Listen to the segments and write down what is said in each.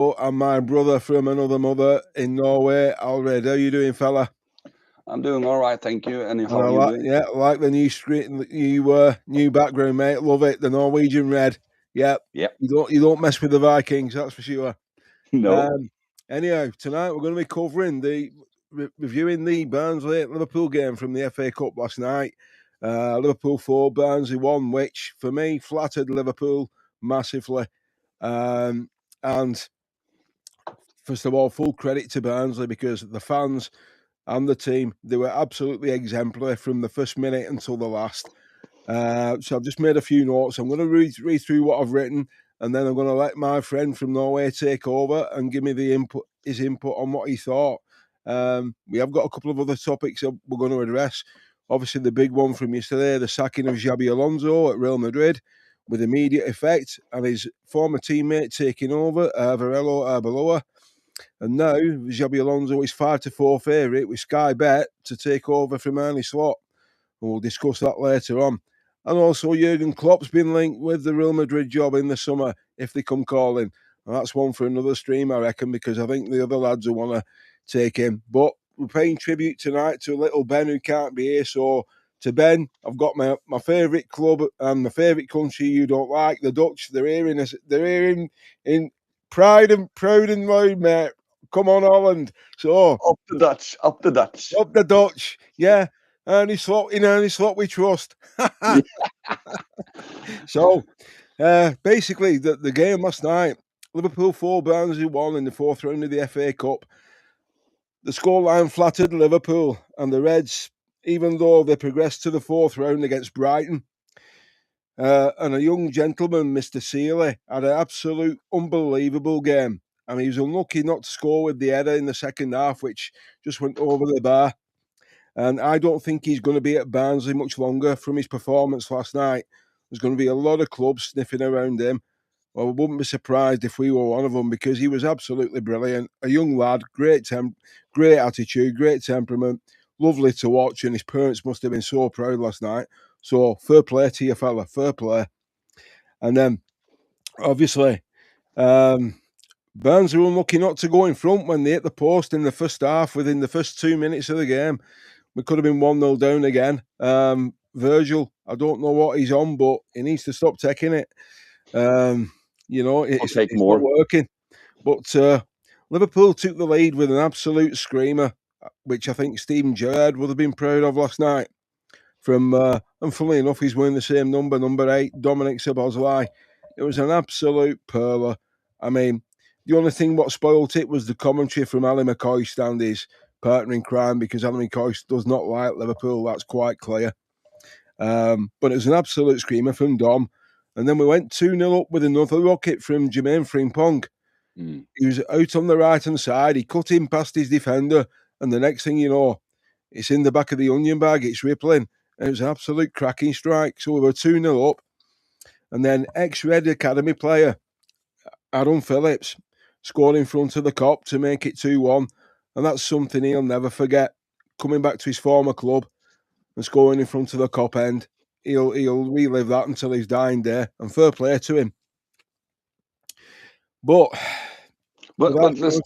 And my brother from another mother in Norway, Alred. How you doing, fella? I'm doing all right, thank you. And how And are you doing? Yeah, I like the new screen, new background, mate. Love it. The Norwegian red. Yeah, Yep. you don't mess with the Vikings, that's for sure. No. Anyhow, tonight we're going to be covering reviewing the Barnsley Liverpool game from the FA Cup last night. Liverpool 4, Barnsley 1, which for me flattered Liverpool massively. And first of all, full credit to Barnsley because the fans and the team, they were absolutely exemplary from the first minute until the last. So I've just made a few notes. I'm going to read through what I've written, and then I'm going to let my friend from Norway take over and give me his input on what he thought. We have got a couple of other topics that we're going to address. Obviously, the big one from yesterday, the sacking of Xabi Alonso at Real Madrid with immediate effect, and his former teammate taking over, Varelo Arbeloa. And now Xabi Alonso is 5-4 favourite with Sky Bet to take over from Arne Slot. And we'll discuss that later on. And also Jurgen Klopp's been linked with the Real Madrid job in the summer if they come calling. And that's one for another stream, I reckon, because I think the other lads will want to take him. But we're paying tribute tonight to little Ben who can't be here. So to Ben, I've got my favourite club and my favourite country you don't like, the Dutch. They're here in pride and proud and loud, mate. Come on, Holland. So Up the Dutch. Up the Dutch. Yeah. Arne Slot we trust. So basically the game last night, Liverpool 4, Barnsley 1 in the fourth round of the FA Cup. The scoreline flattered Liverpool and the Reds, even though they progressed to the fourth round against Brighton. And a young gentleman, Mr. Seeley, had an absolute unbelievable game. I mean, he was unlucky not to score with the header in the second half, which just went over the bar. And I don't think he's going to be at Barnsley much longer from his performance last night. There's going to be a lot of clubs sniffing around him. Well, I wouldn't be surprised if we were one of them because he was absolutely brilliant. A young lad, great attitude, great temperament, lovely to watch, and his parents must have been so proud last night. So fair play to you, fella, fair play. And then, obviously, Barnes were unlucky not to go in front when they hit the post in the first half within the first 2 minutes of the game. We could have been 1-0 down again. Virgil, I don't know what he's on, but he needs to stop taking it. It's not working. But Liverpool took the lead with an absolute screamer, which I think Steven Gerrard would have been proud of last night. And funnily enough, he's wearing the same number 8, Dominic Szoboszlai. It was an absolute perler. I mean, the only thing what spoilt it was the commentary from Ali McCoist and his partner in crime, because Ali McCoist does not like Liverpool. That's quite clear. But it was an absolute screamer from Dom. And then we went 2-0 up with another rocket from Jermaine Frimpong. He was out on the right-hand side. He cut in past his defender. And the next thing you know, it's in the back of the onion bag. It's rippling. And it was an absolute cracking strike. So we were 2-0 up. And then ex-Red Academy player, Aaron Phillips, scored in front of the Kop to make it 2-1. And that's something he'll never forget. Coming back to his former club and scoring in front of the Kop end. He'll relive that until his dying day. And fair play to him. But let's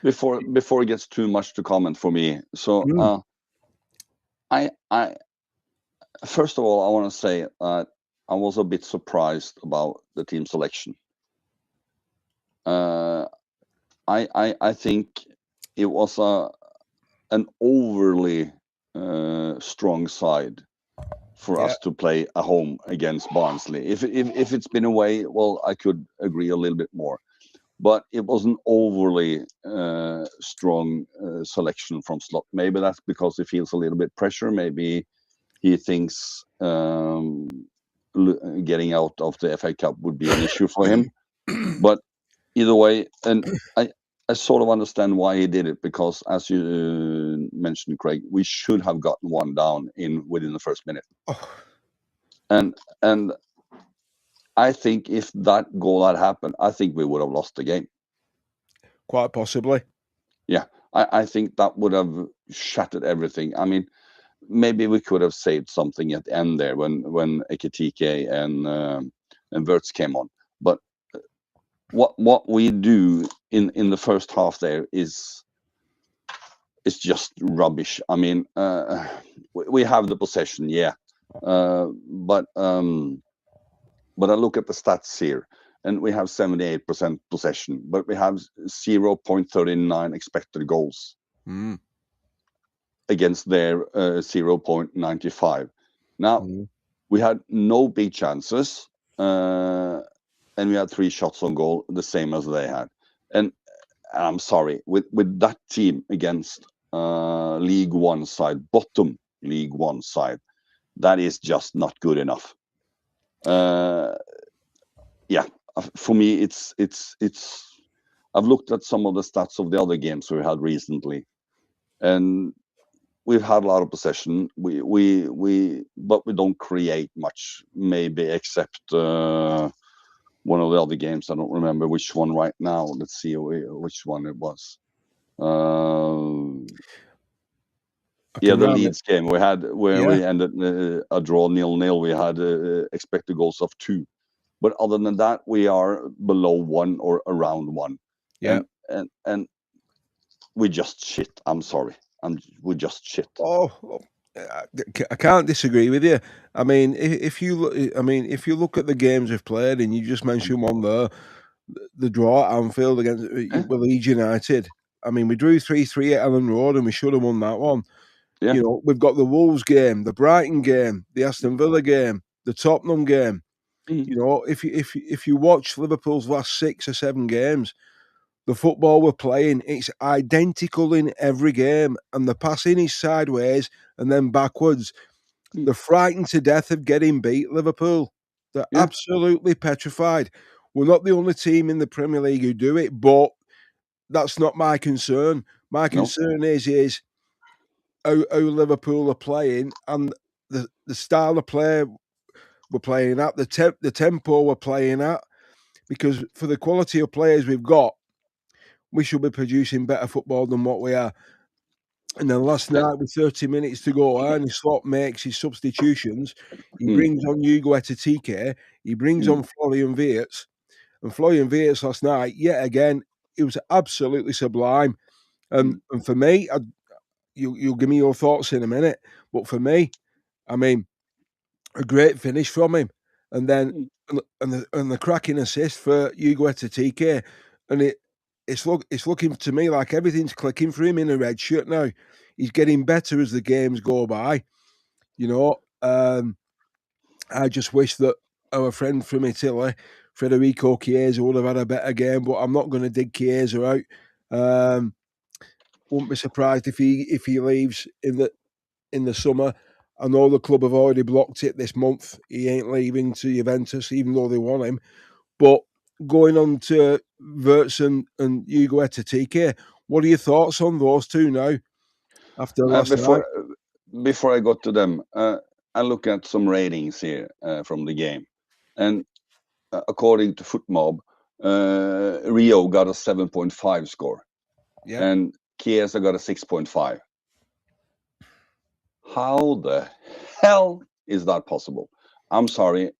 before it gets too much to comment for me. So I first of all I want to say I was a bit surprised about the team selection. I think it was an overly strong side for us to play at home against Barnsley. If it's been away, well, I could agree a little bit more. But it was an overly strong selection from Slot. Maybe that's because he feels a little bit pressure. Maybe he thinks getting out of the FA Cup would be an issue for him. But either way, and I sort of understand why he did it, because as you mentioned, Craig, we should have gotten one down within the first minute. And I think if that goal had happened, I think we would have lost the game. Quite possibly. Yeah, I think that would have shattered everything. I mean, maybe we could have saved something at the end there when Ekitike and Wirtz came on. But what we do in the first half there is just rubbish. I mean, we have the possession, yeah, but I look at the stats here, and we have 78% possession, but we have 0.39 expected goals Mm. against their 0.95. Now, Mm. we had no big chances, and we had 3 shots on goal, the same as they had. And I'm sorry, with that team against League One side, bottom League One side, that is just not good enough. Yeah, for me, it's. I've looked at some of the stats of the other games we had recently, and we've had a lot of possession. But we don't create much, maybe except one of the other games. I don't remember which one right now. Let's see which one it was. Yeah, the Leeds game we had where we ended a draw 0-0. We had expected goals of 2, but other than that, we are below 1 or around 1. Yeah. And we just shit. I'm sorry. We just shit. Oh, I can't disagree with you. I mean, if you look at the games we've played, and you just mentioned one there, the draw at Anfield against Leeds United. I mean, we drew 3-3 at Ellen Road, and we should have won that one. Yeah. You know, we've got the Wolves game, the Brighton game, the Aston Villa game, the Tottenham game. You know, if you watch Liverpool's last 6 or 7 games, the football we're playing, it's identical in every game, and the passing is sideways and then backwards. They're frightened to death of getting beat, Liverpool. They're absolutely petrified. We're not the only team in the Premier League who do it, but that's not my concern. My concern is how Liverpool are playing, and the style of play we're playing at, the tempo we're playing at, because for the quality of players we've got, we should be producing better football than what we are. And then last night, with 30 minutes to go, Arne Slot makes his substitutions. He brings on Hugo Ekitike. He brings on Florian Wirtz. And Florian Wirtz last night, yet again, it was absolutely sublime. And for me, you'll give me your thoughts in a minute. But for me, I mean, a great finish from him. And then and the cracking assist for Hugo Ekitike. And it's looking to me like everything's clicking for him in a red shirt now. He's getting better as the games go by. You know, I just wish that our friend from Italy, Federico Chiesa, would have had a better game, but I'm not going to dig Chiesa out. Wouldn't be surprised if he leaves in the summer. I know the club have already blocked it this month. He ain't leaving to Juventus, even though they want him. But going on to Wirtz and Hugo Ekitike, what are your thoughts on those two now after last night? Before I got to them, I look at some ratings here from the game, and according to FootMob, Rio got a 7.5 score, and Chiesa got a 6.5. How the hell is that possible? I'm sorry.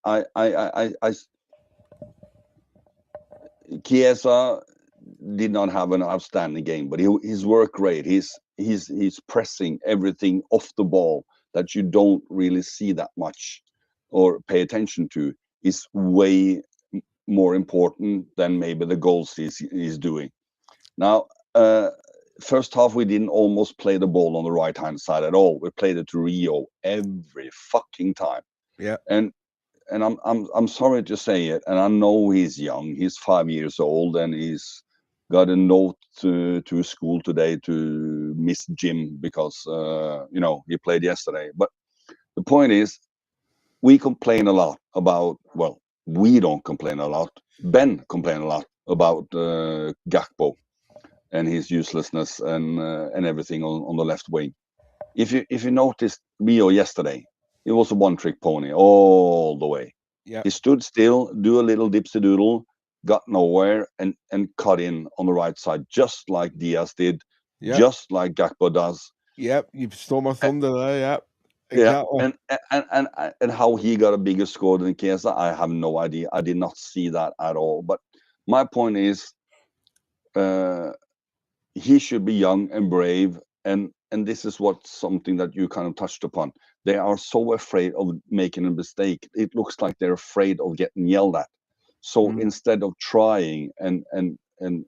Chiesa did not have an outstanding game, but his work rate, he's pressing everything off the ball that you don't really see that much or pay attention to, is way more important than maybe the goals he's doing. Now, first half we didn't almost play the ball on the right hand side at all. We played it to Rio every fucking time. Yeah. And I'm sorry to say it, and I know he's young. He's 5 years old, and he's got a note to school today to miss gym because he played yesterday. But the point is, we complain a lot about. Well, we don't complain a lot. Ben complained a lot about Gakpo and his uselessness and everything on the left wing. If you noticed Rio yesterday, it was a one-trick pony all the way. Yeah. He stood still, do a little dipsy doodle, got nowhere, and cut in on the right side, just like Diaz did, just like Gakpo does. Yep, you've stole my thunder there. Yeah, exactly. And how he got a bigger score than Chiesa, I have no idea. I did not see that at all. But My point is, he should be young and brave, and this is what something that you kind of touched upon. They are so afraid of making a mistake. It looks like they're afraid of getting yelled at. So instead of trying and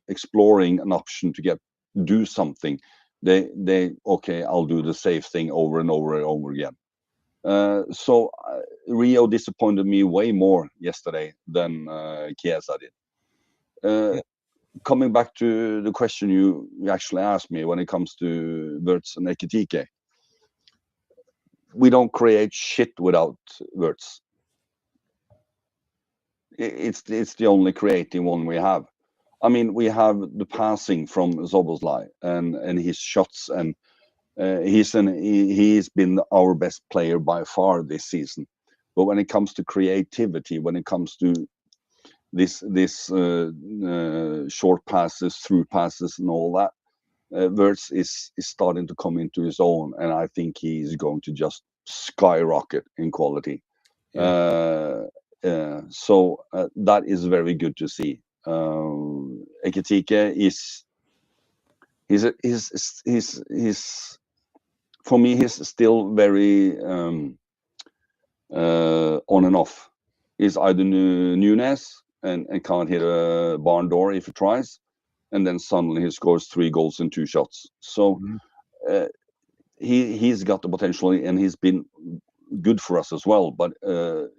exploring an option to do something, they okay, I'll do the safe thing over and over and over again. So Rio disappointed me way more yesterday than Chiesa did. Coming back to the question you actually asked me when it comes to Wirtz and Ekitike, we don't create shit without Wirtz. It's the only creative one we have. I mean, we have the passing from Szoboszlai and his shots, and he's been our best player by far this season. But when it comes to creativity, when it comes to this short passes, through passes, and all that, Wirtz is starting to come into his own, and I think he's going to just skyrocket in quality. So that is very good to see. Ekitike is he's for me, he's still very on and off. He's either Nunes and can't hit a barn door if he tries, and then suddenly he scores 3 goals and 2 shots. So he's got the potential, and he's been good for us as well. But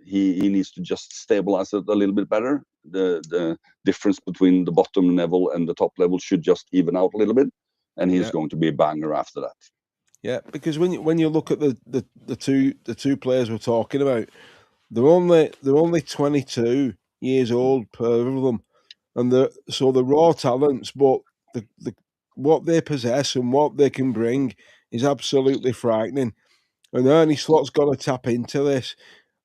he needs to just stabilize it a little bit better. The difference between the bottom level and the top level should just even out a little bit, and he's going to be a banger after that. Yeah, because when you look at the two players we're talking about, they're only 22 years old per of them, and they're raw talents, but the what they possess and what they can bring is absolutely frightening. And Ernie Slot's got to tap into this.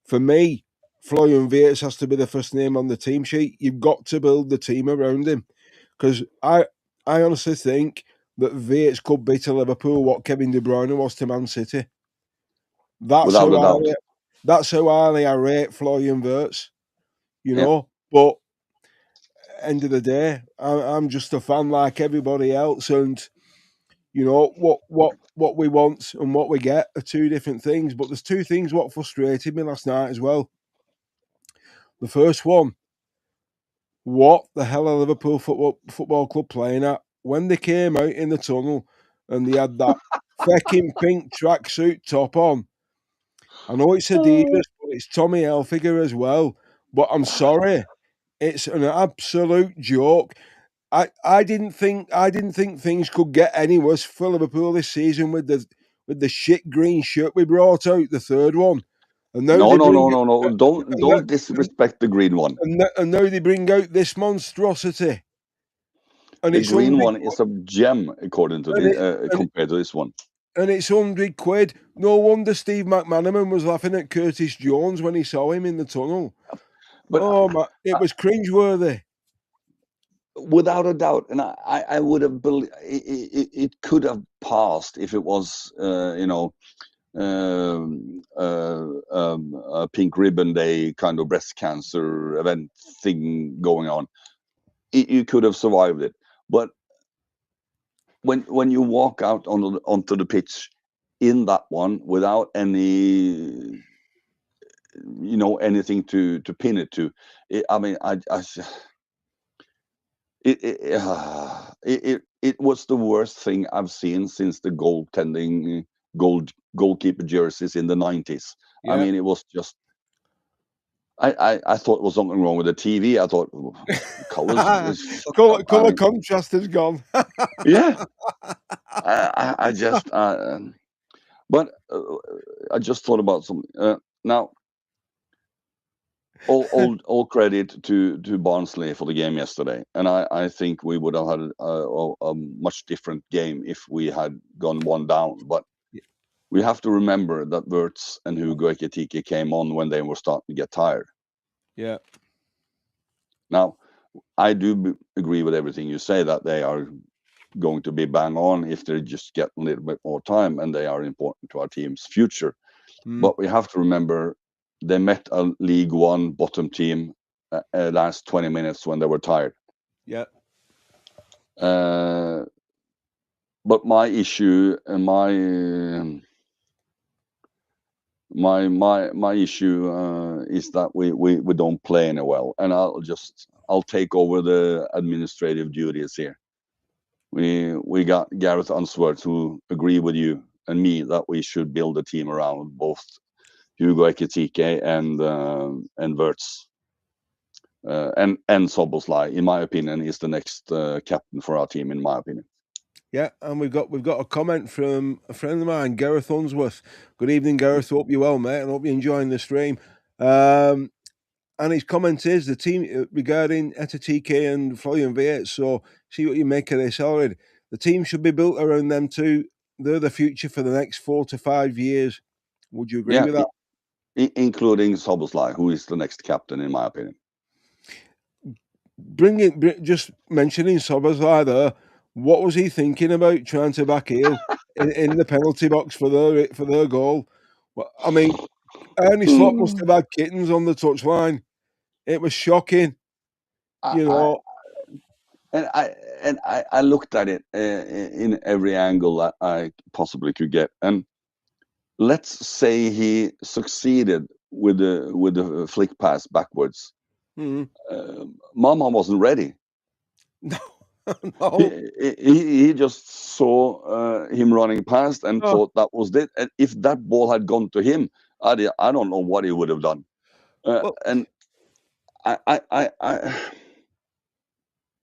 For me, Florian Wirtz has to be the first name on the team sheet. You've got to build the team around him, because I honestly think that Wirtz could be to Liverpool what Kevin De Bruyne was to Man City. That's Without a doubt. That's how highly I rate Florian Wirtz, you know. But end of the day, I'm just a fan like everybody else, and you know what we want and what we get are two different things. But there's two things what frustrated me last night as well. The first one, what the hell are Liverpool football club playing at? When they came out in the tunnel and they had that fucking pink tracksuit top on. I know it's Adidas, but it's Tommy Hilfiger as well. But I'm sorry, it's an absolute joke. I didn't think things could get any worse for Liverpool this season with the shit green shirt we brought out, the third one. And now No. Don't disrespect the green one. And now they bring out this monstrosity. And the it's green one is a gem, according to compared to this one. And it's £100. No wonder Steve McManaman was laughing at Curtis Jones when he saw him in the tunnel. But it was cringeworthy. Without a doubt, and I would have believed it could have passed if it was, a pink ribbon day kind of breast cancer event thing going on. You could have survived it, but when you walk out onto the pitch in that one without any, anything to pin it to, it was the worst thing I've seen since the goalkeeper jerseys in the 90s. Yeah. I mean, it was just. I thought it was something wrong with the TV. I thought color contrast has gone. Yeah, I just. But I just thought about something now. All credit to Barnsley for the game yesterday, and I think we would have had a much different game if we had gone one down. But we have to remember that Wirtz and Hugo Ekitike came on when they were starting to get tired. Yeah. Now, I do agree with everything you say, that they are going to be bang on if they just get a little bit more time, and they are important to our team's future. But we have to remember they met a League One bottom team last 20 minutes when they were tired. Yeah. But my issue and my issue is that we don't play any well, and I'll take over the administrative duties here. We got Gareth Unsworth, who agree with you and me that we should build a team around both Hugo Ekitike and Wirtz. And Szoboszlai, in my opinion, is the next captain for our team, in my opinion. Yeah, and we've got a comment from a friend of mine, Gareth Unsworth. Good evening, Gareth. Hope you're well, mate, and hope you're enjoying the stream. And his comment is the team regarding Ekitike and Florian Wirtz. So see what you make of this already. The team should be built around them two. They're the future for the next 4 to 5 years. Would you agree with that? Including Szoboszlai, who is the next captain, in my opinion. Just mentioning Szoboszlai there, what was he thinking about trying to back heel in the penalty box for their goal? Well, I mean, Ernie Slot must have had kittens on the touchline. It was shocking, you know. I looked at it in every angle that I possibly could get, and let's say he succeeded with the flick pass backwards. Mama wasn't ready. No. He just saw him running past and thought that was it. And if that ball had gone to him, I don't know what he would have done. And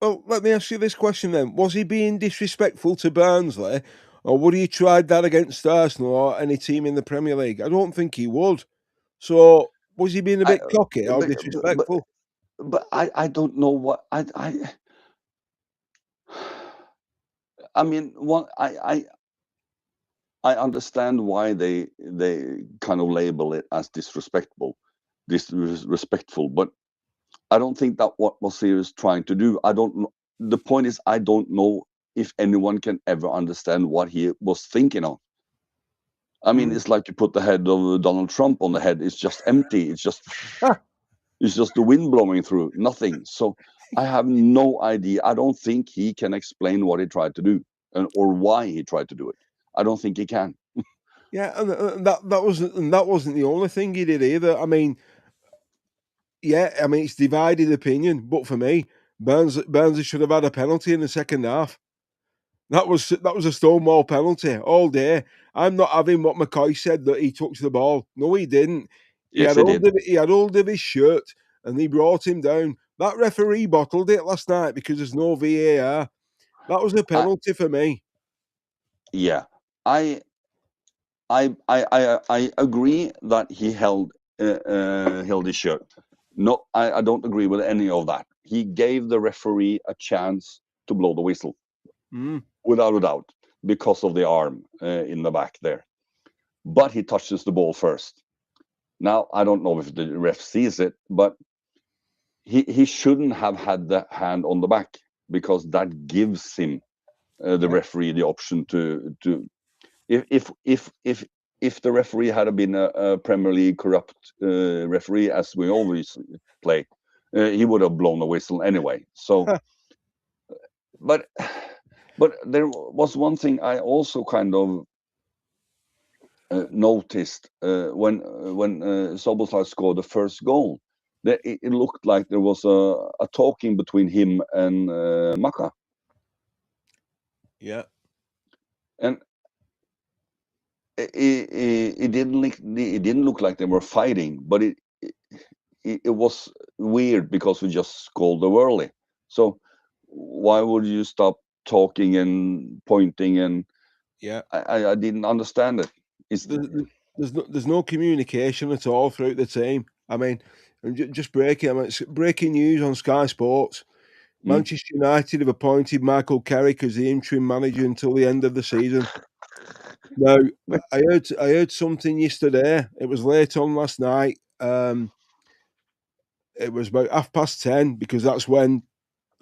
Well, let me ask you this question then. Was he being disrespectful to Barnsley, or would he tried that against Arsenal or any team in the Premier League? I don't think he would. So was he being a bit cocky or disrespectful? But I don't know what I mean, I understand why they kind of label it as disrespectful, but I don't think that what he was trying to do. I don't know. The point is, I don't know if anyone can ever understand what he was thinking of. I mean, it's like you put the head of Donald Trump on the head. It's just empty. It's just the wind blowing through, nothing. So I have no idea. I don't think he can explain what he tried to do or why he tried to do it. I don't think he can. Yeah, and that wasn't the only thing he did either. I mean, it's divided opinion, but for me, Barnsley should have had a penalty in the second half. That was a stonewall penalty all day. I'm not having what McCoy said that he touched the ball. No, he didn't. Yes, he did. He had hold of his shirt and he brought him down. That referee bottled it last night because there's no VAR. That was a penalty for me. Yeah, I agree that he held his shirt. No, I don't agree with any of that. He gave the referee a chance to blow the whistle, without a doubt, because of the arm in the back there. But he touches the ball first. Now, I don't know if the ref sees it, but he shouldn't have had the hand on the back, because that gives him the referee the option to if the referee had been a Premier League corrupt referee, as we always play, he would have blown the whistle anyway. So, but there was one thing I also kind of noticed when Szoboszlai scored the first goal. That it looked like there was a talking between him and Maka. Yeah, and it didn't look like they were fighting, but it was weird because we just scored them early. So why would you stop talking and pointing? And I didn't understand it. There's no communication at all throughout the team. I mean, just breaking news on Sky Sports. Manchester United have appointed Michael Carrick as the interim manager until the end of the season. Now, I heard something yesterday. It was late on last night. It was about 10:30, because that's when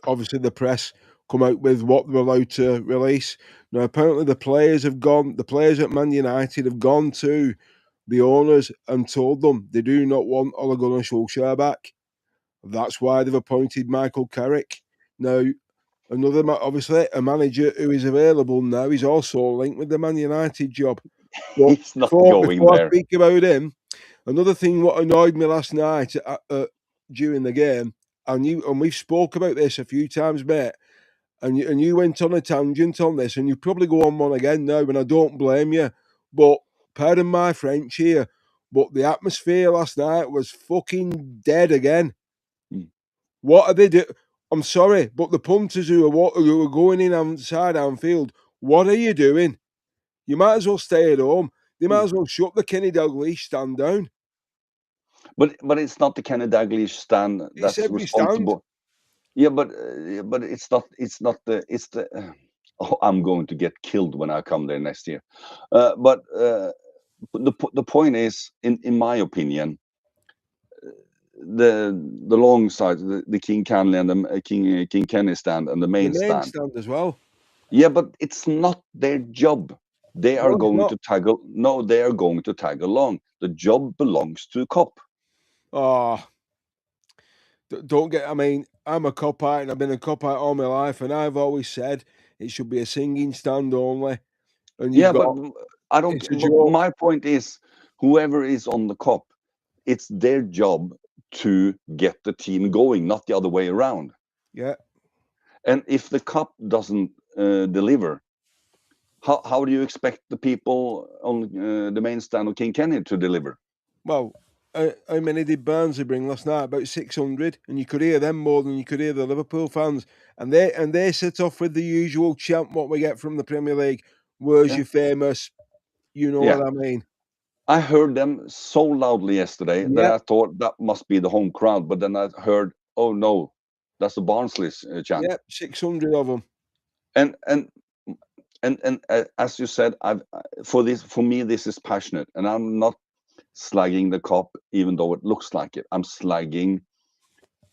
obviously the press come out with what they're allowed to release. Now, apparently the players at Man United have gone to the owners and told them they do not want Ole Gunnar Solskjaer back. That's why they've appointed Michael Carrick. Now, obviously, a manager who is available now is also linked with the Man United job. But He's not going before I there. speak about him, another thing what annoyed me last night during the game, and we've spoke about this a few times, mate, and you went on a tangent on this, and you probably go on one again now, and I don't blame you. But pardon my French here, but the atmosphere last night was fucking dead again. What are they doing? I'm sorry, but the punters who are going in outside Anfield, what are you doing? You might as well stay at home. They might as well shut the Kenny Dalglish stand down. But it's not the Kenny Dalglish stand It's that's every stand. responsible. Yeah, but it's the. Oh, I'm going to get killed when I come there next year. But the point is, in my opinion, the long side, the King Canley and the King Kenny stand and the The main main stand. stand as well. Yeah, but it's not their job. They are No, it's going not. to tag. No, they are going to tag along. The job belongs to Cop. Oh, don't get. I mean, I'm a cop-out and I've been a cop-out all my life, and I've always said it should be a singing stand only. And you've Yeah, but got I don't. it's a But joke. my point is, whoever is on the Cop, it's their job to get the team going, not the other way around. Yeah. And if the Cop doesn't deliver, how do you expect the people on the main stand of King Kenny to deliver? Well, how many did Barnsley bring last night? About 600, and you could hear them more than you could hear the Liverpool fans. And they set off with the usual chant what we get from the Premier League. Where's Yeah. your famous? You know Yeah. what I mean? I heard them so loudly yesterday that Yeah, I thought that must be the home crowd. But then I heard, oh no, that's the Barnsley's chant. yeah, 600 of them. And as you said, for me this is passionate, and I'm not slagging the Cop, even though it looks like it. I'm slagging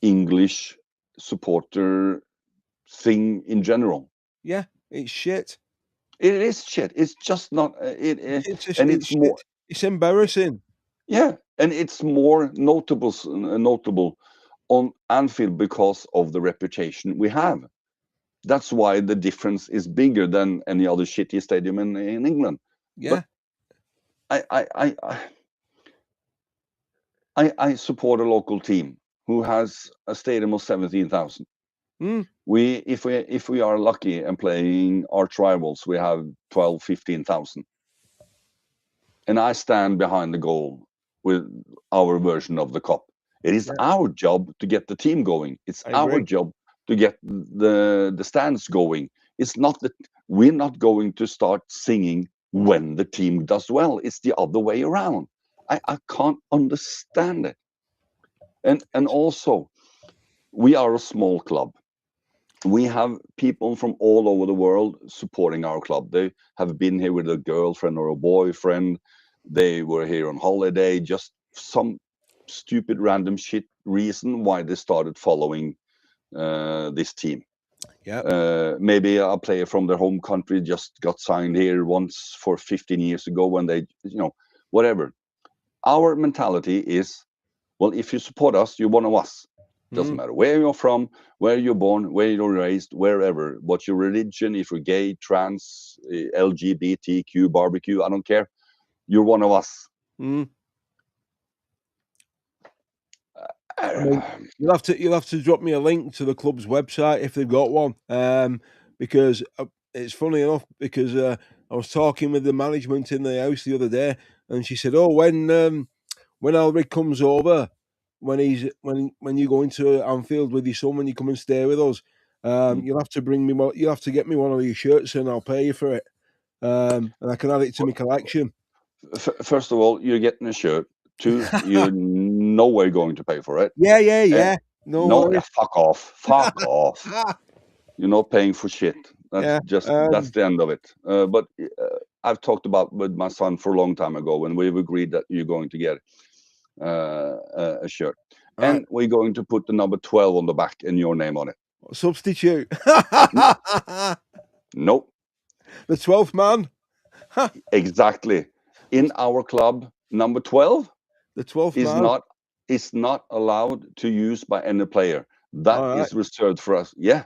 English supporter thing in general. Yeah, it's shit. It is shit. It's just not and It's it's more. shit. It's embarrassing. Yeah, and it's more notable on Anfield because of the reputation we have. That's why the difference is bigger than any other shitty stadium in England. Yeah, But I support a local team who has a stadium of 17,000. If we are lucky and playing arch rivals, we have 12, 15,000. And I stand behind the goal with our version of the Cup. It is our job to get the team going. It's I our agree. job to get the stands going. It's not that we're not going to start singing when the team does well. It's the other way around. I can't understand it. And also, we are a small club. We have people from all over the world supporting our club. They have been here with a girlfriend or a boyfriend. They were here on holiday, just some stupid random shit reason why they started following this team. Yeah. Maybe a player from their home country just got signed here once for 15 years ago when they, whatever. Our mentality is, well, if you support us, you're one of us. Doesn't matter where you're from, where you're born, where you're raised, wherever, what's your religion, if you're gay, trans, LGBTQ, barbecue, I don't care. You're one of us. I mean, you'll have to drop me a link to the club's website if they've got one. Because it's funny enough because I was talking with the management in the house the other day, and she said, "Oh, when Alric comes over, when you go into Anfield with your son, when you come and stay with us, you'll have to bring me you'll have to get me one of your shirts, and I'll pay you for it, and I can add it to my collection." First of all, you're getting a shirt. Two, you know we're going to pay for it. Yeah. No, yeah, fuck off. You're not paying for shit. That's the end of it. But I've talked about with my son for a long time ago, and we've agreed that you're going to get a shirt, and we're going to put the number 12 on the back and your name on it. Substitute. Nope. The 12th man. Exactly. In our club, number 12 the 12th man is not allowed to use by any player. That is reserved for us. Yeah.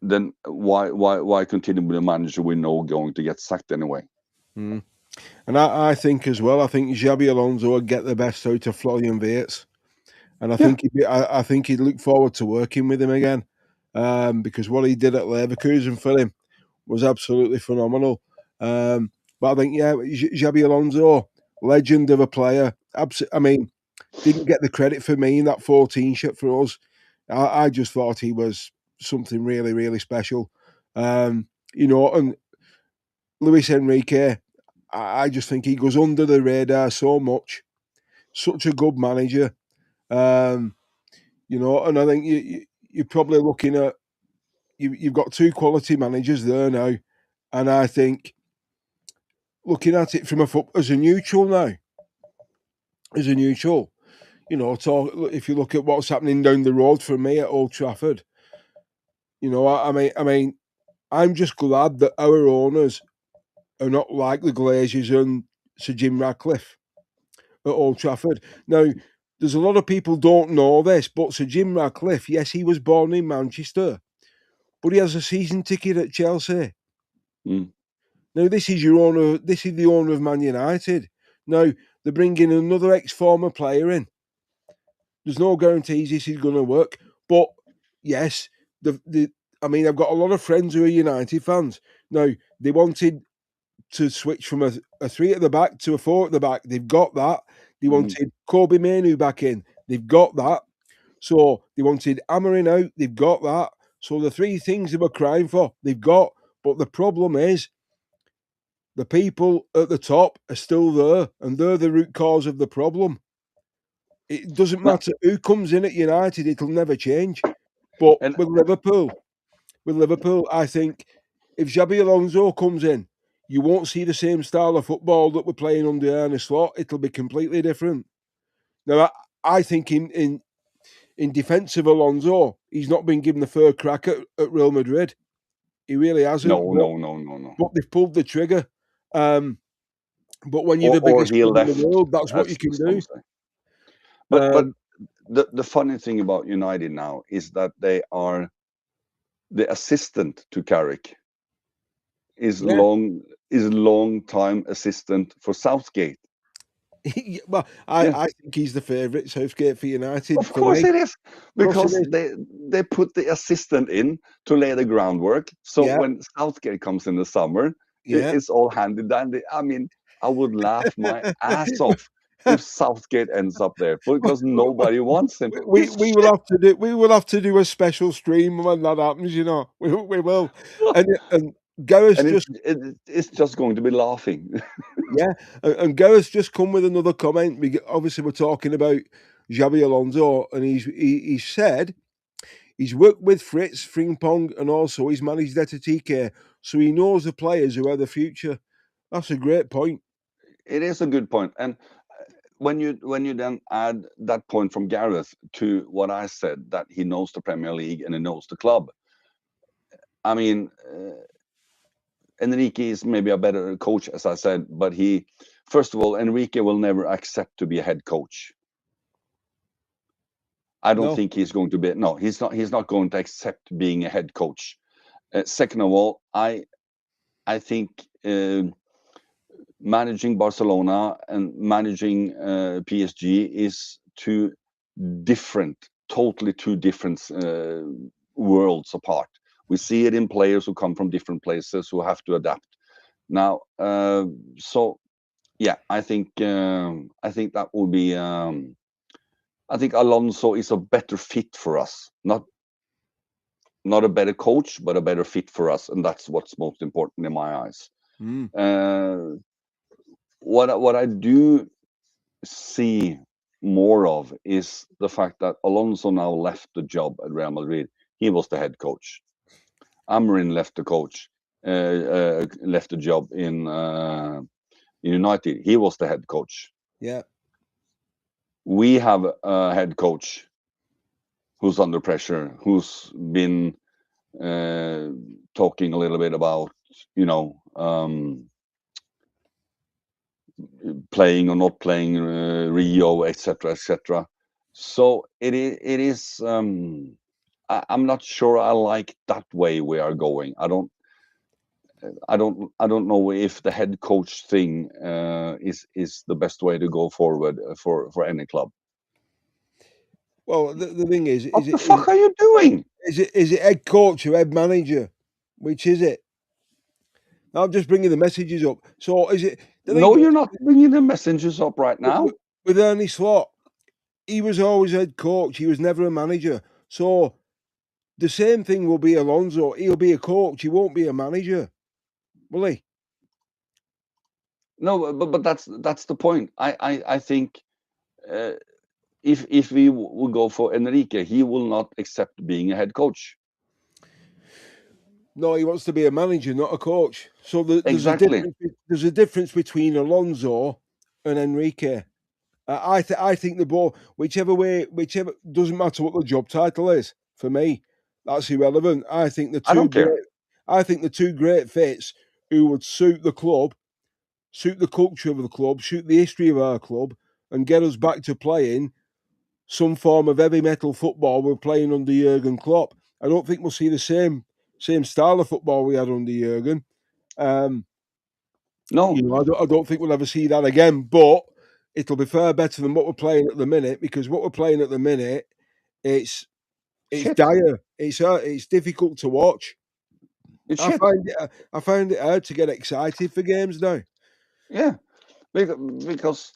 then why continue with a manager we know going to get sacked anyway? Mm. And I think as well, I think Xabi Alonso would get the best out of Florian Wirtz. And I Yeah. think I think he'd look forward to working with him again, because what he did at Leverkusen for him was absolutely phenomenal. But I think, yeah, Xabi Alonso, legend of a player. I mean, didn't get the credit for me in that 14 shot for us. I just thought he was something really, really special. And Luis Enrique, I just think he goes under the radar so much. Such a good manager. Um, and I think you're probably looking at you've got two quality managers there now, and I think looking at it from as a neutral now, if you look at what's happening down the road for me at Old Trafford, I mean, I'm just glad that our owners are not like the Glazers and Sir Jim Ratcliffe at Old Trafford. Now, there's a lot of people don't know this, but Sir Jim Ratcliffe, yes, he was born in Manchester, but he has a season ticket at Chelsea. Mm. Now, this is your owner. This is the owner of Man United. Now, they're bringing another ex-former player in. There's no guarantees this is going to work, but yes, I mean, I've got a lot of friends who are United fans. Now, they wanted to switch from a 3 at the back to a 4 at the back. They've got that. They wanted Kobe Mainoo back in. They've got that. So they wanted Amarin out. They've got that. So the three things they were crying for, they've got. But the problem is, the people at the top are still there, and they're the root cause of the problem. It doesn't No, matter who comes in at United; it'll never change. But and with Liverpool, I think if Xabi Alonso comes in, you won't see the same style of football that we're playing under Arne Slot. It'll be completely different. Now, I think in defence of Alonso, he's not been given the fair crack at Real Madrid. He really hasn't. no. But they've pulled the trigger. But when you're the Or biggest he club in the left, world, that's what you as can some do. say. But Um, the funny thing about United now is that they are the assistant to Carrick is yeah. long time assistant for Southgate. Well, Yeah, I think he's the favourite Southgate for United of for course me. it is, Of course it because is. they put the assistant in to lay the groundwork. So Yeah, when Southgate comes in the summer, yeah. it's all handy dandy. I mean, I would laugh my ass off if Southgate ends up there, because nobody wants him. we He's we will shit. have to do a special stream when that happens. We will. And Gareth's And just it's just going to be laughing. yeah, and Gareth's just come with another comment. Obviously, we're talking about Xabi Alonso, and he said he's worked with Fritz, Frimpong, and also he's managed Etatike, so he knows the players who are the future. That's a great point. It is a good point. And when you then add that point from Gareth to what I said, that he knows the Premier League and he knows the club. I mean, Enrique is maybe a better coach, as I said, but first of all, Enrique will never accept to be a head coach. I don't No, think he's going to be. No, he's not. He's not going to accept being a head coach. Second of all, I think managing Barcelona and managing PSG is totally two different worlds apart. We see it in players who come from different places who have to adapt. Now, so yeah, I think that will be. I think Alonso is a better fit for us. Not a better coach, but a better fit for us, and that's what's most important in my eyes. mm, What I do see more of is the fact that Alonso now left the job at Real Madrid. He was the head coach. Amarin left left the job in United. He was the head coach. yeah, We have a head coach who's under pressure, who's been talking a little bit about, playing or not playing Rio, etc., etc. So it is. I'm not sure I like that way we are going. I don't know if the head coach thing is the best way to go forward for any club. Well, the thing is What the fuck are you doing? is it head coach or head manager? Which is it? I'm just bringing the messages up. So is it the thing No, you're not bringing the messengers up right now. with Ernie Slot? He was always head coach. He was never a manager. So the same thing will be Alonso. He'll be a coach. He won't be a manager, will he? No, but that's the point. I think if we will go for Enrique, he will not accept being a head coach. No, he wants to be a manager, not a coach. So Exactly. there's a difference between Alonso and Enrique. I think the ball, whichever doesn't matter what the job title is. For me, that's irrelevant. I think I don't care. the two great fits who would suit the club, suit the culture of the club, suit the history of our club, and get us back to playing some form of heavy metal football we're playing under Jurgen Klopp. I don't think we'll see the same style of football we had under Jurgen. No, I don't think we'll ever see that again. But it'll be far better than what we're playing at the minute, because what we're playing at the minute, it's shit. dire. It's difficult to watch. It's I shit. find it hard to get excited for games now. Yeah, because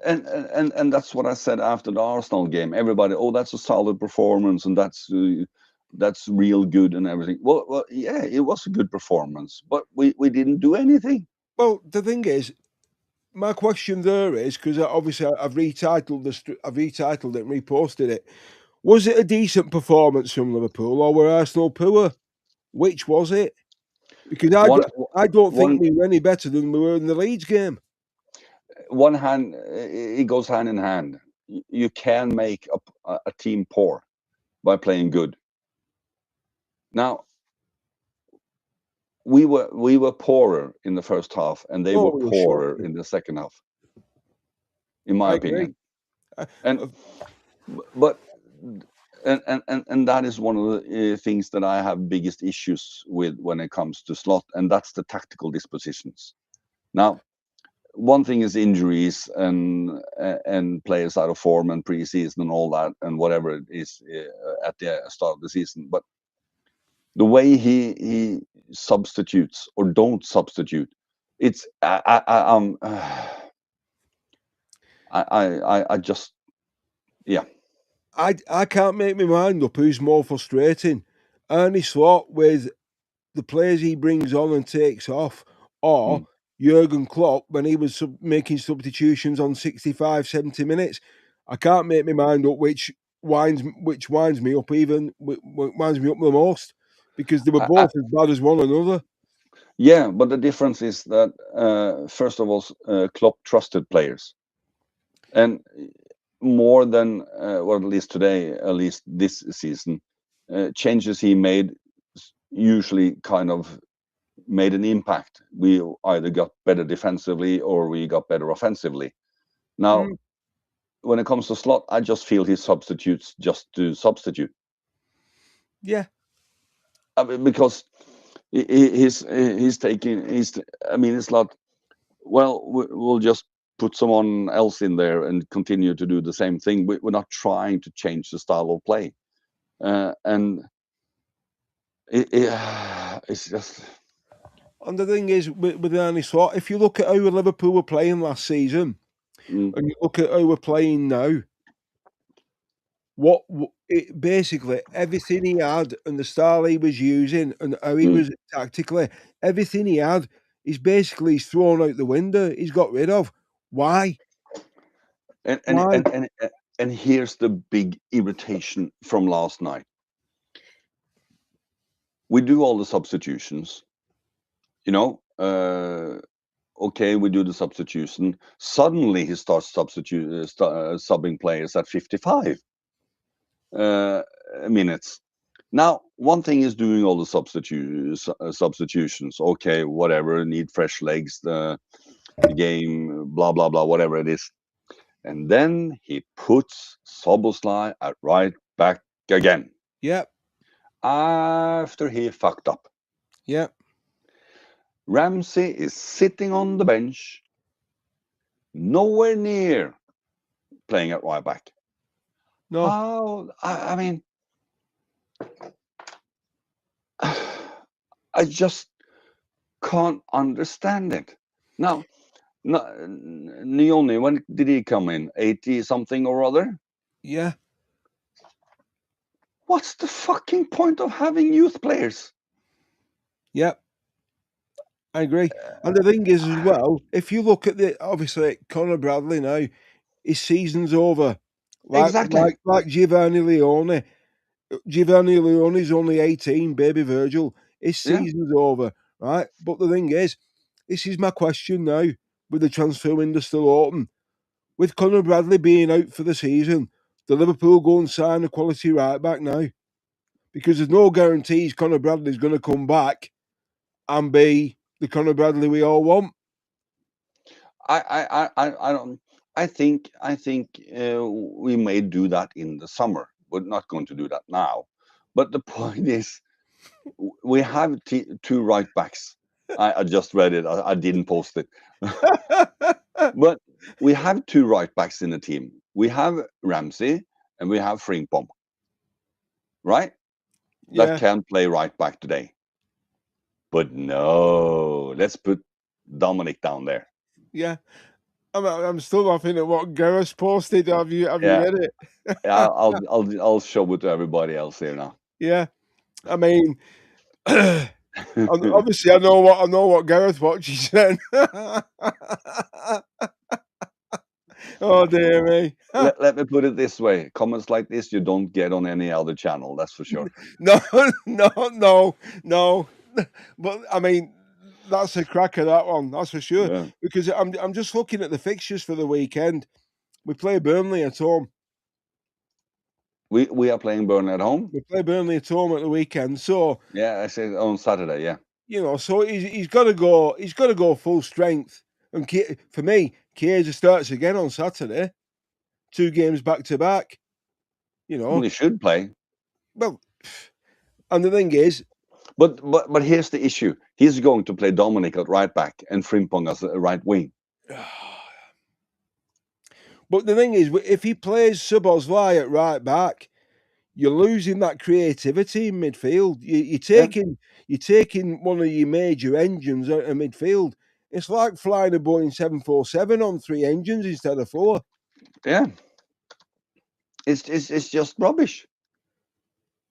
and that's what I said after the Arsenal game. Everybody, oh, that's a solid performance, and that's real good and everything. Well, yeah, it was a good performance, but we didn't do anything. Well, the thing is, my question there is, because obviously I've retitled it and reposted it. Was it a decent performance from Liverpool, or were Arsenal poor? Which was it? Because I don't think we were any better than we were in the Leeds game. One hand, it goes hand in hand. You can make a team poor by playing good. Now, we were poorer in the first half, and they were poorer in the second half, in my opinion. And but and that is one of the things that I have biggest issues with when it comes to Slot, and that's the tactical dispositions. Now, one thing is injuries and players out of form and preseason and all that and whatever it is at the start of the season, but the way he substitutes or don't substitute, it's I just, yeah. I can't make my mind up who's more frustrating, Ernie Slot with the players he brings on and takes off, or Jurgen Klopp when he was making substitutions on 65, 70 minutes. I can't make my mind up which winds me up the most, because they were both as bad as one another. Yeah, but the difference is that first of all, Klopp trusted players, and more than well, at least today, at least this season, changes he made usually kind of made an impact. We either got better defensively or we got better offensively. Now, when it comes to Slot, I just feel he substitutes just to substitute. Yeah, I mean, because he's taking. I mean, it's not. Well, we'll just put someone else in there and continue to do the same thing. We're not trying to change the style of play, and it's just. And the thing is, with Ernie Slot, if you look at how Liverpool were playing last season, and you look at how we're playing now, basically everything he had and the style he was using and how he was tactically, everything he had is basically he's thrown out the window. He's got rid of. Why? And here's the big irritation from last night. We do all the substitutions, okay, we do the substitution. Suddenly he starts subbing players at 55 minutes. Now, one thing is doing all the substitutions. Okay, whatever, need fresh legs, the game, blah, blah, blah, whatever it is. And then he puts Szoboszlai at right back again. Yep. After he fucked up. Yep. Ramsey is sitting on the bench, nowhere near playing at right back. No. How? I mean, I just can't understand it. Now, Nioni, when did he come in? 80 something or other? Yeah. What's the fucking point of having youth players? Yep. I agree. And the thing is, as well, if you look at obviously Conor Bradley now, his season's over. Exactly. Like Giovanni Leone. Giovanni Leone's only 18, baby Virgil. His season's over, right? But the thing is, this is my question now, with the transfer window still open. With Conor Bradley being out for the season, do Liverpool go and sign a quality right back now? Because there's no guarantees Conor Bradley's going to come back and be the Conor Bradley we all want. I don't. I think we may do that in the summer. We're not going to do that now. But the point is, we have two right backs. I just read it. I didn't post it. But we have two right backs in the team. We have Ramsey and we have Frimpong. Right? Yeah. That can play right back today. But no, let's put Dominic down there. Yeah. I'm still laughing at what Gareth posted. Have you read it? Yeah, I'll show it to everybody else here now. Yeah. I mean, obviously I know what Gareth watches then. Oh dear me. Let me put it this way: comments like this you don't get on any other channel. That's for sure. No. But I mean, that's a cracker, that one. That's for sure. Yeah. Because I'm just looking at the fixtures for the weekend. We play Burnley at home. We are playing Burnley at home. We play Burnley at home at the weekend. So yeah, I said on Saturday. Yeah. You know, so he's got to go. He's got to go full strength. And for me, Chiesa starts again on Saturday. 2 games back to back. You know, he should play. Well, and the thing is, but here's the issue: he's going to play Dominic at right back and Frimpong as a right wing. But the thing is, if he plays Szoboszlai at right back, you're losing that creativity in midfield. You're taking one of your major engines out of midfield. It's like flying a Boeing 747 on 3 engines instead of 4. Yeah, it's just rubbish.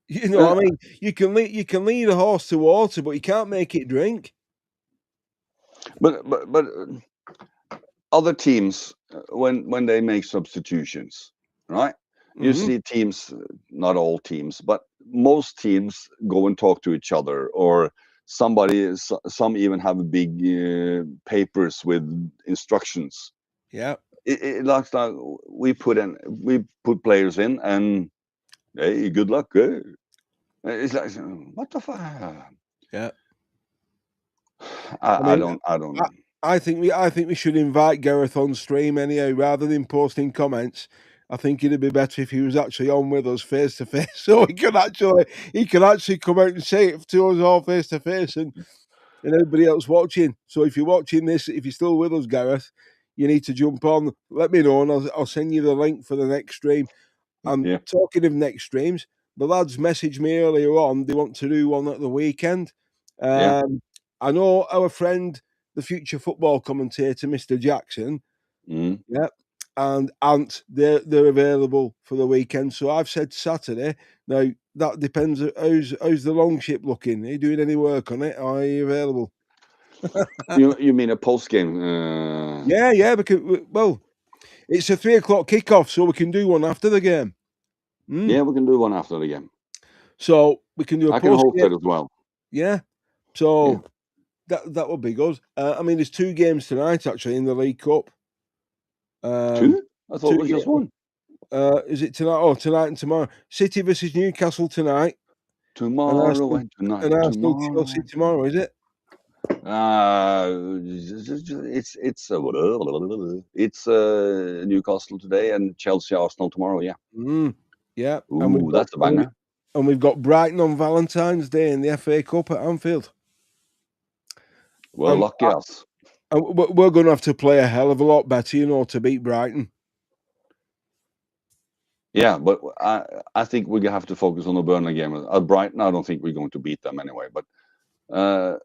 You know, I mean, you can lead a horse to water, but you can't make it drink. But other teams, when they make substitutions, right? You see teams, not all teams, but most teams go and talk to each other, or some even have big papers with instructions. Yeah, it looks like we put players in, and hey, good luck. It's like, what the fuck? Yeah, I don't know. I think we should invite Gareth on stream anyhow, rather than posting comments. I think it'd be better if he was actually on with us face to face, so he could actually come out and say it to us all face to face, and everybody else watching. So if you're watching this, if you're still with us, Gareth, you need to jump on. Let me know, and I'll send you the link for the next stream. And talking of next streams, the lads messaged me earlier on. They want to do one at the weekend. I know our friend, the future football commentator, Mr. Jackson. Yeah. And Ant, they're available for the weekend. So I've said Saturday. Now that depends. How's the long ship looking? Are you doing any work on it? Or are you available? you mean a post game? Yeah. Because it's a 3 o'clock kickoff, so we can do one after the game. Yeah, we can do one after the game. So we can do a I can host it as well. Yeah. So that would be good. I mean, there's 2 games tonight actually in the League Cup. 2? I thought it was just 1. Is it tonight? Oh, tonight and tomorrow. City versus Newcastle tonight. Tomorrow and tonight. And Arsenal Chelsea tomorrow, is it? It's Newcastle today and Chelsea Arsenal tomorrow. Yeah. Yeah, Ooh, that's a banger. and we've got Brighton on Valentine's Day in the FA Cup at Anfield. Well, And lucky us. we're going to have to play a hell of a lot better, to beat Brighton. Yeah, but I think we have to focus on the Burnley game. Brighton, I don't think we're going to beat them anyway. But I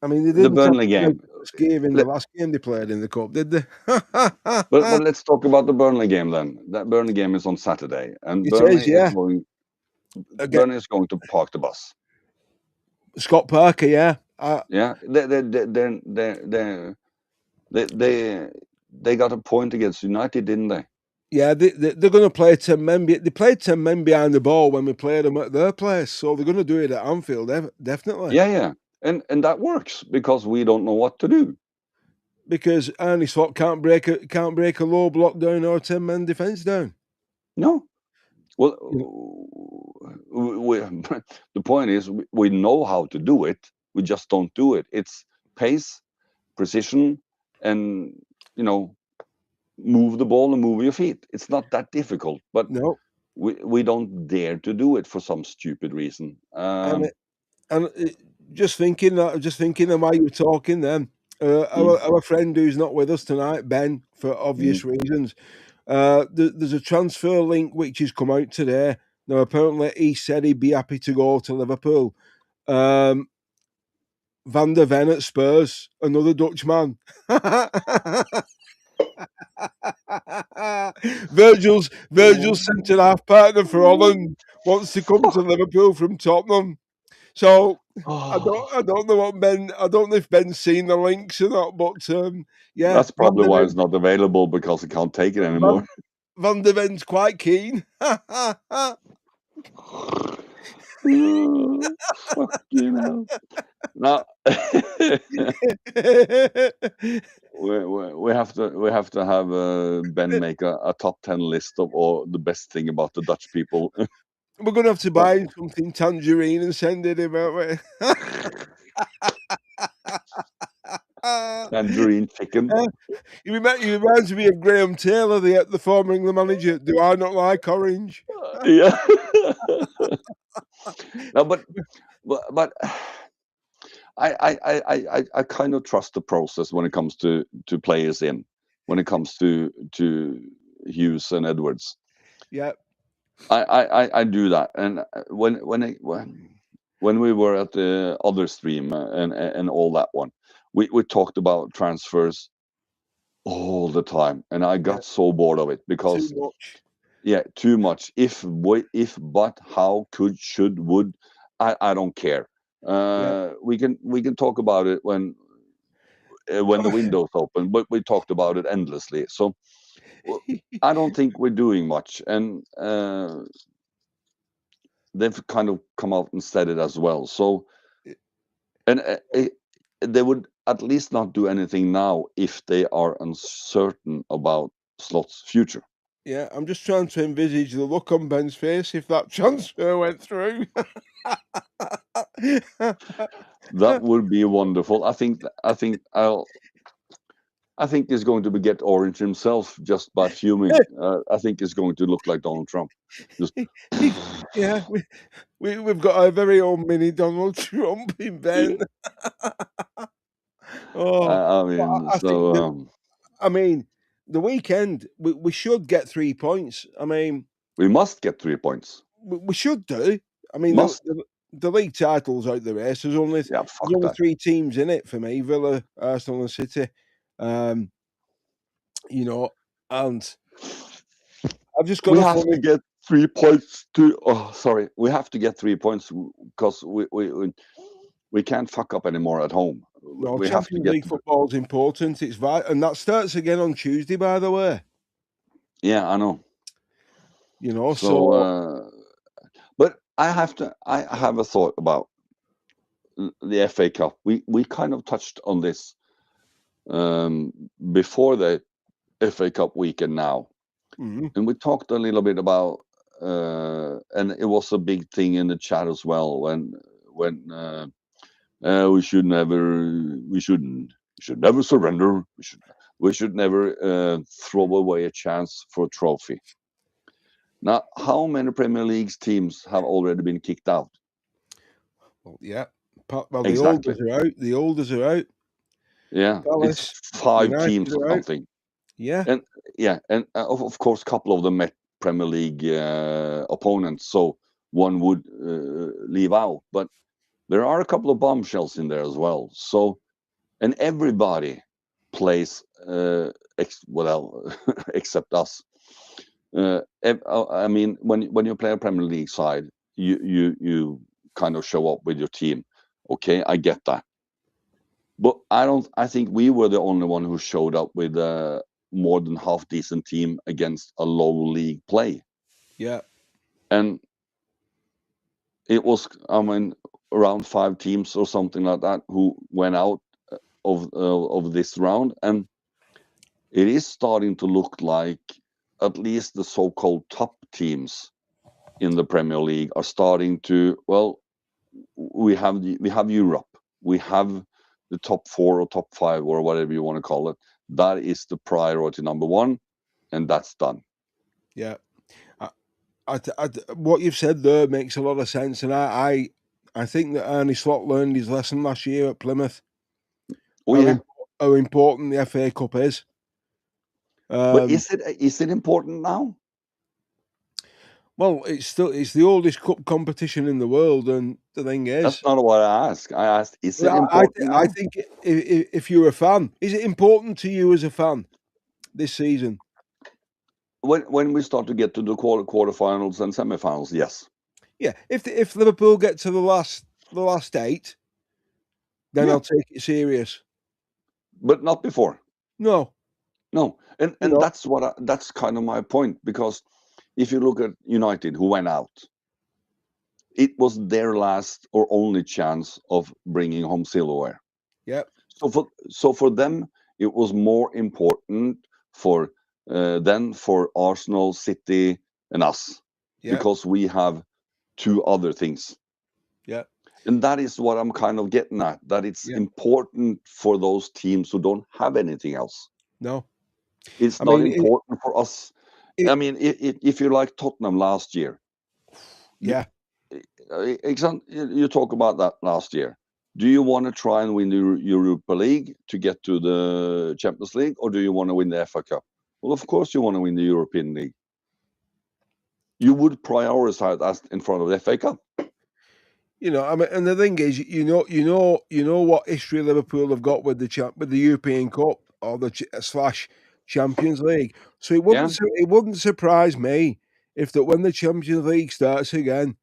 mean, they the didn't Burnley game. in the last game they played in the cup, did they? But let's talk about the Burnley game then. That Burnley game is on Saturday, and Burnley is going. Burnley is going to park the bus. Scott Parker, yeah. Yeah, they got a point against United, didn't they? Yeah, they're going to play 10 men. They played 10 men behind the ball when we played them at their place, so they're going to do it at Anfield, definitely. Yeah, and that works because we don't know what to do. Because Arnie Slot can't break a low block down or a 10-man defence down. No. Well, the point is we know how to do it. We just don't do it. It's pace, precision, and move the ball and move your feet. It's not that difficult, but no, we don't dare to do it for some stupid reason. And just thinking of why you're talking then. Our friend who's not with us tonight, Ben, for obvious reasons. There's a transfer link which has come out today. Now, apparently, he said he'd be happy to go to Liverpool. Van der Ven at Spurs, another Dutchman. Virgil's centre half partner for Holland wants to come to Liverpool from Tottenham. So I don't know what Ben. I don't know if Ben's seen the links or not, but yeah, that's probably why it's not available because he can't take it anymore. Van der Ven's quite keen. Fucking hell! Now we have to have Ben make a top 10 list of all the best thing about the Dutch people. We're gonna have to buy something tangerine and send it him out. Tangerine chicken. He reminds me of Graham Taylor, the former England manager. Do I not like orange? Yeah. No, but I kind of trust the process when it comes to players when it comes to Hughes and Edwards. Yeah. I do that, and when we were at the other stream and all that one, we talked about transfers all the time, and I got so bored of it because too much. Yeah, too much. If, but, how, could, should, would, I don't care. We can talk about it when the window's open, but we talked about it endlessly. So I don't think we're doing much, and they've kind of come out and said it as well. So, and they would at least not do anything now if they are uncertain about Slot's future. Yeah, I'm just trying to envisage the look on Ben's face if that transfer went through. That would be wonderful. I think he's going to get orange himself just by fuming. I think he's going to look like Donald Trump. Just yeah, we've got our very own mini Donald Trump in Ben. I mean, the weekend we should get 3 points. I mean, we must get 3 points. We should do. I mean, the league title's out the race. There's only 3 teams in it for me: Villa, Arsenal, and City. And I've just got. We have to get 3 points to. Oh, sorry, we have to get 3 points because we can't fuck up anymore at home. No, we have to get. League football's important. It's vital, and that starts again on Tuesday. By the way. Yeah, I know. So but I have a thought about the FA Cup. We kind of touched on this before the FA Cup weekend now, and we talked a little bit about, and it was a big thing in the chat as well when we should never surrender. We should never throw away a chance for a trophy. Now, how many Premier League teams have already been kicked out? Well, yeah. Well, the Exactly. olders are out. The olders are out. Yeah, it's Palace, 5 teams United or are out. something. Yeah. And yeah, and of course, a couple of them met Premier League opponents, so one would leave out. But there are a couple of bombshells in there as well. So, and everybody plays except us. I mean, when you play a Premier League side, you kind of show up with your team. Okay, I get that, but I think we were the only one who showed up with a more than half decent team against a low league play. Yeah. And it was, I mean, around 5 teams or something like that who went out of this round, and it is starting to look like at least the so-called top teams in the Premier League are starting to, well, we have Europe, we have the top 4 or top 5 or whatever you want to call it. That is the priority number 1, and that's done. Yeah. What you've said there makes a lot of sense, and I think that Arne Slot learned his lesson last year at Plymouth. Oh yeah, How important the FA Cup is. but is it important now? Well, it's the oldest cup competition in the world, and the thing is, That's not what I asked. I asked, is it important now? I think if you're a fan, is it important to you as a fan this season? When we start to get to the quarterfinals and semifinals, yes. Yeah, if Liverpool get to the last 8, then Yeah. I'll take it serious. But not before. No, and No. that's kind of my point, because if you look at United, who went out, it was their last or only chance of bringing home silverware. Yeah. So for them, it was more important for than for Arsenal, City, and us, Yeah. because we have 2 other things. Yeah. And that is what I'm kind of getting at, that it's important for those teams who don't have anything else. No. It's not important for us. I mean, if you like Tottenham last year, yeah, you talk about that last year. Do you want to try and win the Europa League to get to the Champions League, or do you want to win the FA Cup? Well, of course you want to win the European League. You would prioritize that in front of the FA Cup. You know, I mean, and the thing is, you know what history Liverpool have got with the European Cup or the Champions League. So it wouldn't surprise me if that when the Champions League starts again,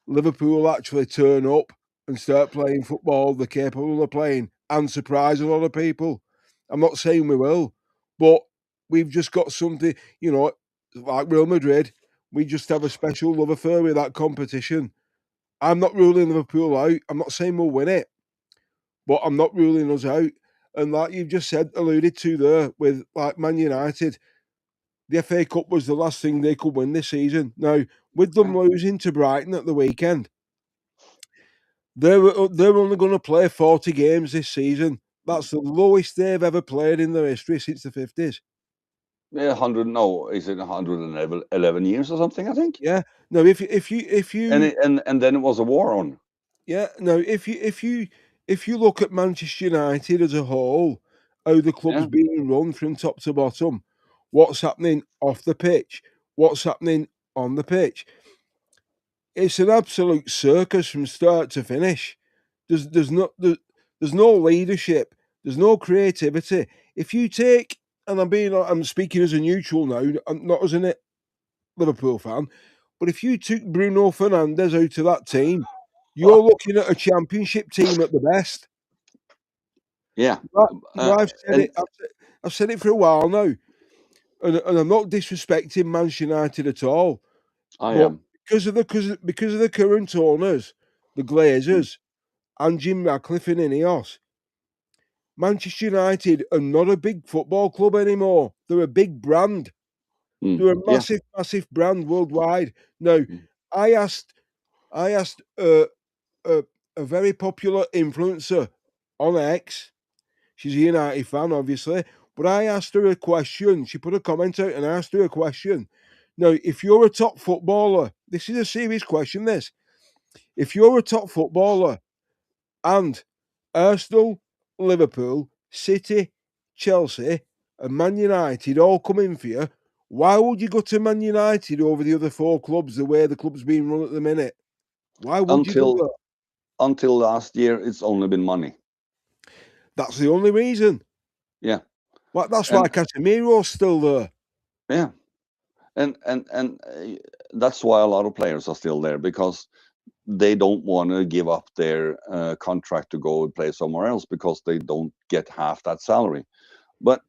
Liverpool actually turn up and start playing football they're capable of playing and surprise a lot of people. I'm not saying we will, but we've just got something, you know, like Real Madrid. We just have a special love affair with that competition. I'm not ruling Liverpool out. I'm not saying we'll win it, but I'm not ruling us out. And like you've just alluded to there with like Man United, the FA Cup was the last thing they could win this season. Now, with them losing to Brighton at the weekend, they're only going to play 40 games this season. That's the lowest they've ever played in their history since the 50s. Yeah, 100. No, is it 111 years or something? I think. Yeah. No, if you and then it was a war on. Yeah. No, if you look at Manchester United as a whole, how the club's being run from top to bottom, what's happening off the pitch, what's happening on the pitch, it's an absolute circus from start to finish. There's no leadership. There's no creativity. If you take, and I'm speaking as a neutral now, not as a Liverpool fan, but if you took Bruno Fernandes out of that team, you're looking at a championship team at the best. Yeah. I've said it. I've said it for a while now, and I'm not disrespecting Manchester United at all. I am. Because of the current owners, the Glazers, and Jim Radcliffe and Ineos, Manchester United are not a big football club anymore. They're a big brand. They're a massive brand worldwide. Now, I asked a very popular influencer on X. She's a United fan, obviously, but I asked her a question. She put a comment out and I asked her a question. Now, if you're a top footballer, this is a serious question. This, if you're a top footballer and Arsenal, Liverpool, City, Chelsea, and Man United all come in for you, why would you go to Man United over the other four clubs the way the club's being run at the minute? Why would you go there? Until last year, it's only been money. That's the only reason. Yeah. Well, that's why Casemiro's still there. Yeah. And that's why a lot of players are still there, because they don't want to give up their contract to go and play somewhere else because they don't get half that salary. But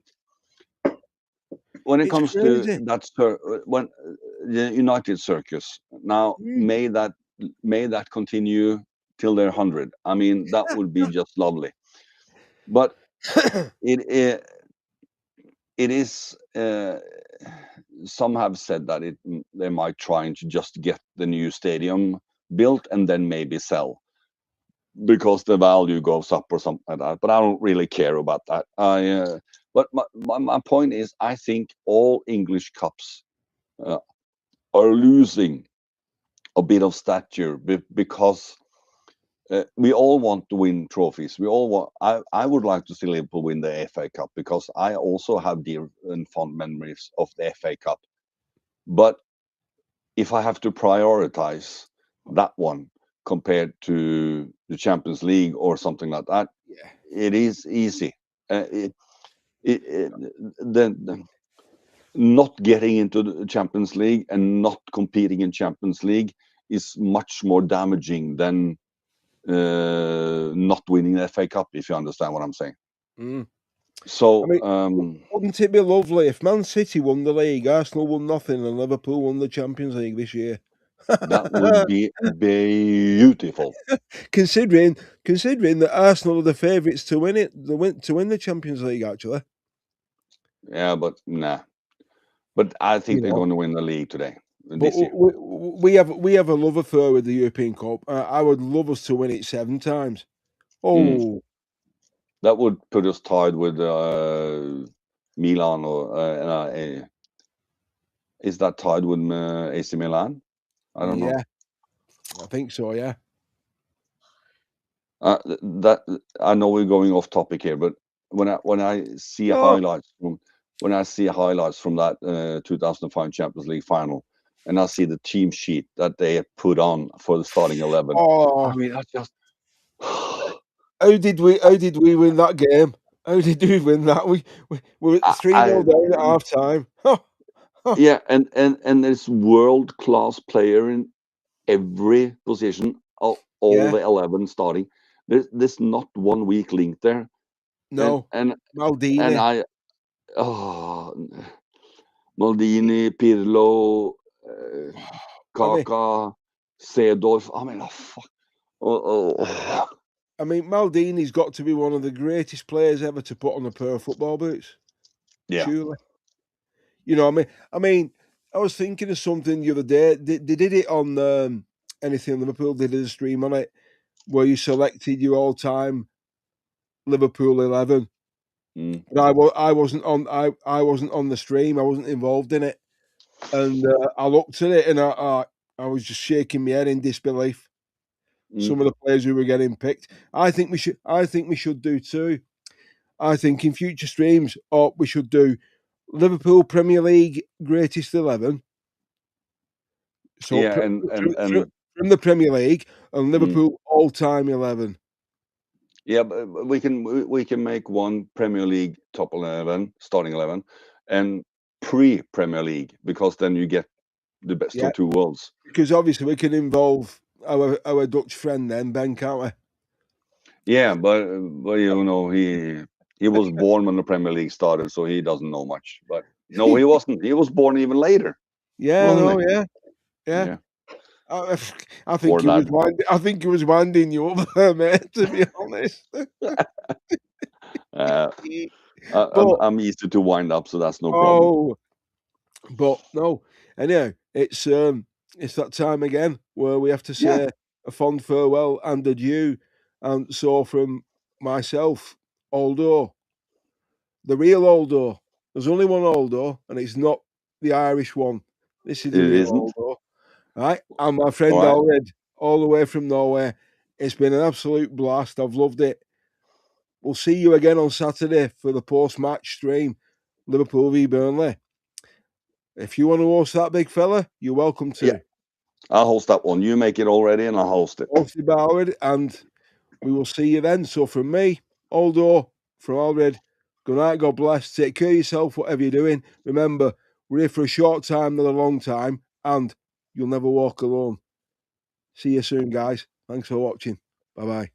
when it comes to that, when the United circus now, may that continue till they're 100. I mean, that would be just lovely. But it is. Some have said that they might try to just get the new stadium built and then maybe sell, because the value goes up or something like that. But I don't really care about that. But my point is, I think all English cups are losing a bit of stature because we all want to win trophies. We all want. I would like to see Liverpool win the FA Cup, because I also have dear and fond memories of the FA Cup. But if I have to prioritize that one compared to the Champions League or something like that, it is easy. The not getting into the Champions League and not competing in Champions League is much more damaging than not winning the FA Cup, if you understand what I'm saying. So, wouldn't it be lovely if Man City won the league, Arsenal won nothing, and Liverpool won the Champions League this year? That would be beautiful. Considering that Arsenal are the favourites to win it, to win the Champions League, actually. Yeah, but nah. But I think they're going to win the league today. But we have a love affair with the European Cup. I would love us to win it 7 times. Oh, that would put us tied with Milan, or is that tied with AC Milan? I don't know. I think so. Yeah. That I know we're going off topic here, but when I see highlights from that 2005 Champions League final, and I see the team sheet that they put on for the starting 11, I mean, that's just. How did we win that game? How did we win that? We were 3-0 down at half time. Yeah, and there's world-class player in every position, all the 11 starting. There's not one weak link there. No, and Maldini. And Maldini, Pirlo, Kaka, Seedorf. I mean, fuck. I mean, Maldini's got to be one of the greatest players ever to put on a pair of football boots. Yeah. Surely. You know, I mean, I was thinking of something the other day. They did it on Anything Liverpool. They did a stream on it where you selected your all-time Liverpool 11. But I wasn't on. I wasn't on the stream. I wasn't involved in it. And I looked at it and I was just shaking my head in disbelief. Some of the players who were getting picked. I think we should do too. I think in future streams, we should do Liverpool Premier League Greatest 11. So yeah, from the Premier League and Liverpool all-time 11. Yeah, but we can make one Premier League top 11, starting 11, and pre-Premier League, because then you get the best of two worlds. Because obviously we can involve our Dutch friend then, Ben, can't we? Yeah, but you know, he was born when the Premier League started, so he doesn't know much. But no, he wasn't. He was born even later. Yeah, yeah. I think he was winding you up there, mate, to be honest. I'm easy to wind up, so that's no problem. But no. Anyhow, it's that time again where we have to say a fond farewell and adieu. And so from myself, Aldo, the real Aldo, there's only one Aldo, and it's not the Irish one. This is It the real isn't. Aldo. Right? And my friend All right. Alred, all the way from Norway. It's been an absolute blast. I've loved it. We'll see you again on Saturday for the post-match stream, Liverpool v Burnley. If you want to host that, big fella, you're welcome to. Yeah. I'll host that one. You make it already, and I'll host it. Hosted by Alred, and we will see you then. So from me, Aldo, from Alred, good night, God bless. Take care of yourself, whatever you're doing. Remember, we're here for a short time, not a long time, and you'll never walk alone. See you soon, guys. Thanks for watching. Bye-bye.